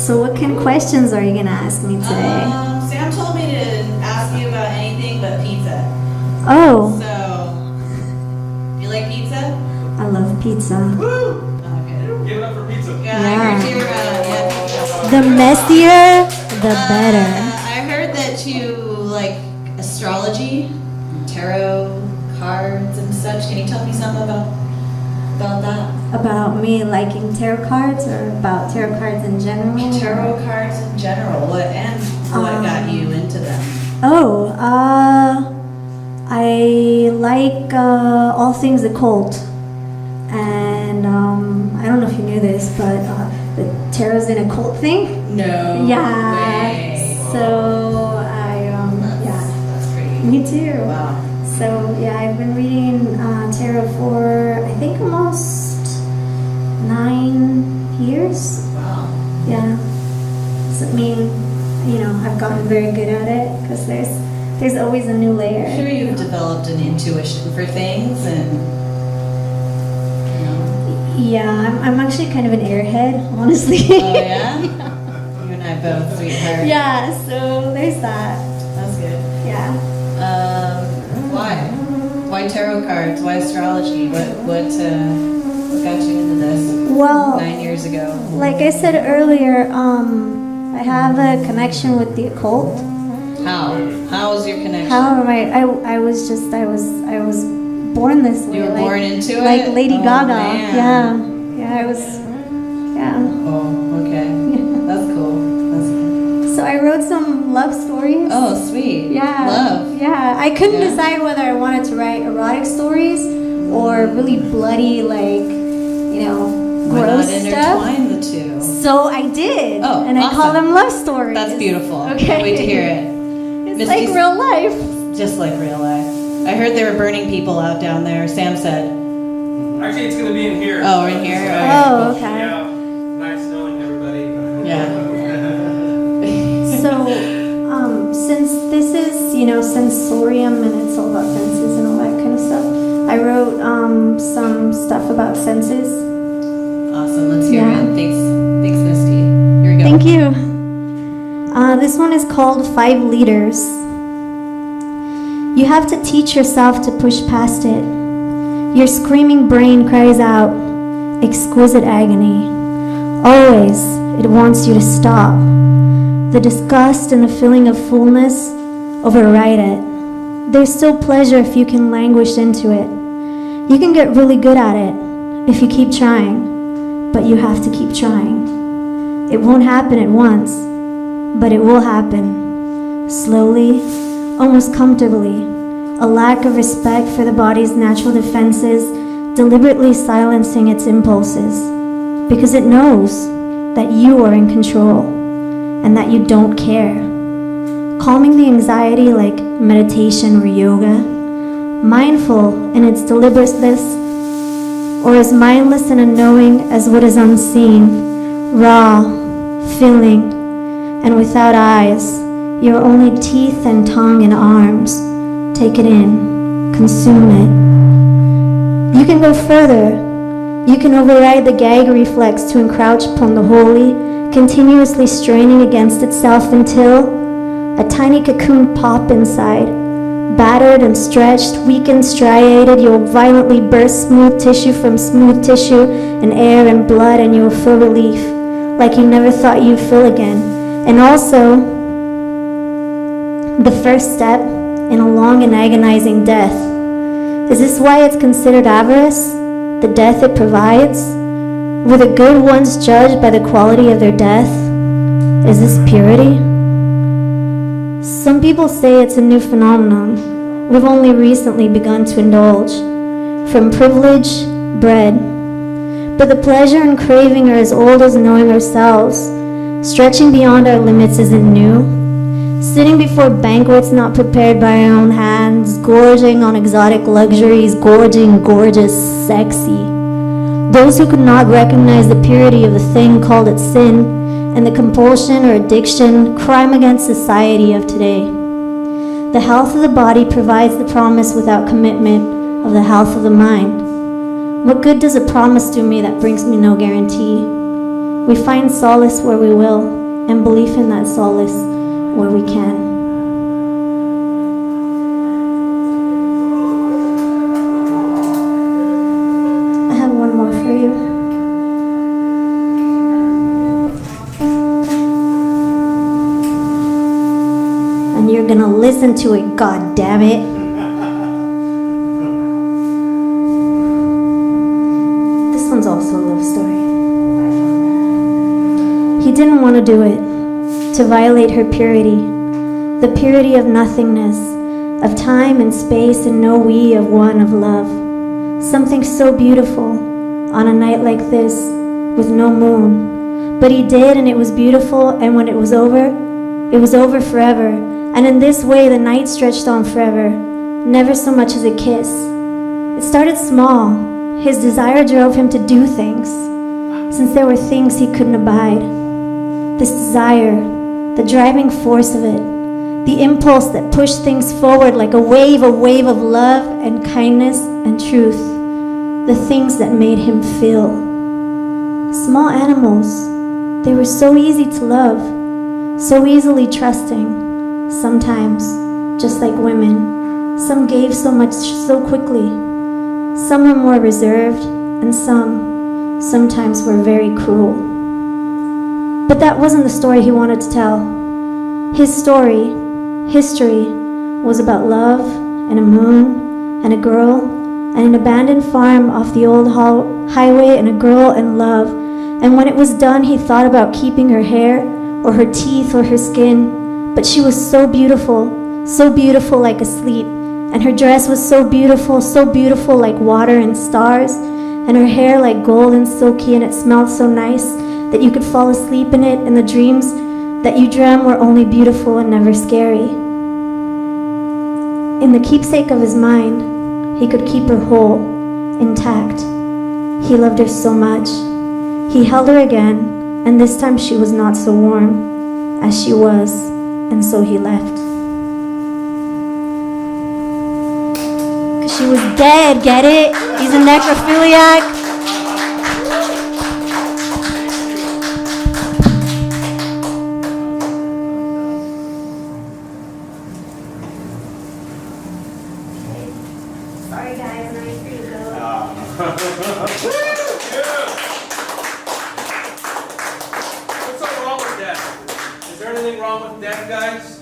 So what kind of questions are you going to ask me today? Sam told me to ask you about anything but pizza. Oh. So, you like pizza? I love pizza. Woo! Okay. Give it up for pizza. Yeah, I heard you're, The messier, the better. I heard that you like astrology, tarot cards and such. Can you tell me something about that? About me liking tarot cards or about tarot cards in general? Tarot cards in general. What got you into them? I like all things occult. And I don't know if you knew this, but the tarot's an occult thing. No. Yeah. Way. So That's pretty. Me too. Wow. So yeah, I've been reading tarot for I think almost 9 years. Wow. Yeah. So, I mean, I've gotten very good at it because there's always a new layer. I'm sure you've developed an intuition for things and. Yeah, I'm actually kind of an airhead, honestly. Oh yeah? You and I both, sweetheart. Yeah, so there's that. That's good. Yeah. Why tarot cards? Why astrology? What got you into this? Well, 9 years ago. like I said earlier, I have a connection with the occult. How? How was your connection? How am I was born this way. You were born into it? Like Lady Gaga. Man. Yeah, I was. Yeah. Oh, okay. That's cool. So I wrote some love stories. Oh, sweet. Yeah. Love. Yeah. I couldn't decide whether I wanted to write erotic stories or really bloody, like, Why gross not stuff. intertwine the two? So I did. Oh, and I call awesome. them love stories. That's beautiful. Okay. Can't wait to hear it. It's Misty, like real life. Just like real life. I heard they were burning people out down there. Sam said. Actually, it's going to be in here. Oh, in here? Oh, okay. Yeah. Nice knowing everybody. Yeah. So, since this is, sensorium and it's all about senses and all that kind of stuff, I wrote some stuff about senses. Awesome. Let's hear Yeah. it. Thanks, Misty. Here we go. Thank you. This one is called 5 Leaders. You have to teach yourself to push past it. Your screaming brain cries out, exquisite agony. Always, it wants you to stop. The disgust and the feeling of fullness override it. There's still pleasure if you can languish into it. You can get really good at it if you keep trying, but you have to keep trying. It won't happen at once, but it will happen. Slowly, almost comfortably, a lack of respect for the body's natural defenses, deliberately silencing its impulses, because it knows that you are in control and that you don't care. Calming the anxiety like meditation or yoga, mindful in its deliberateness, or as mindless and unknowing as what is unseen, raw, feeling, and without eyes, your only teeth and tongue and arms. Take it in, consume it. You can go further. You can override the gag reflex to encroach upon the holy, continuously straining against itself until a tiny cocoon pop inside. Battered and stretched, weakened, striated, you'll violently burst smooth tissue from smooth tissue and air and blood, and you'll feel relief like you never thought you'd feel again. And also, the first step in a long and agonizing death. Is this why it's considered avarice? The death it provides? Were the good ones judged by the quality of their death? Is this purity? Some people say it's a new phenomenon we've only recently begun to indulge. From privilege, bread. But the pleasure and craving are as old as knowing ourselves. Stretching beyond our limits isn't new. Sitting before banquets not prepared by our own hands, gorging on exotic luxuries, gorging, gorgeous, sexy. Those who could not recognize the purity of the thing called it sin, and the compulsion or addiction, crime against society of today. The health of the body provides the promise without commitment of the health of the mind. What good does a promise do me that brings me no guarantee? We find solace where we will, and belief in that solace where we can. I have one more for you. And you're gonna listen to it, god damn it. This one's also a love story. He didn't want to do it, to violate her purity, the purity of nothingness, of time and space and no we of one of love. Something so beautiful on a night like this with no moon. But he did, and it was beautiful, and when it was over forever. And in this way the night stretched on forever, never so much as a kiss. It started small. His desire drove him to do things, since there were things he couldn't abide. This desire, the driving force of it, the impulse that pushed things forward like a wave of love and kindness and truth, the things that made him feel. Small animals, they were so easy to love, so easily trusting. Sometimes, just like women, some gave so much so quickly. Some were more reserved, and sometimes were very cruel. But that wasn't the story he wanted to tell. His story, history, was about love and a moon and a girl and an abandoned farm off the old highway and a girl and love. And when it was done, he thought about keeping her hair or her teeth or her skin. But she was so beautiful like asleep. And her dress was so beautiful like water and stars. And her hair like gold and silky, and it smelled so nice that you could fall asleep in it, and the dreams that you dreamt were only beautiful and never scary. In the keepsake of his mind, he could keep her whole, intact. He loved her so much. He held her again, and this time she was not so warm as she was, and so he left. She was dead, get it? He's a necrophiliac. Sorry guys, I'm ready for you to go. What's so wrong with death? Is there anything wrong with death, guys?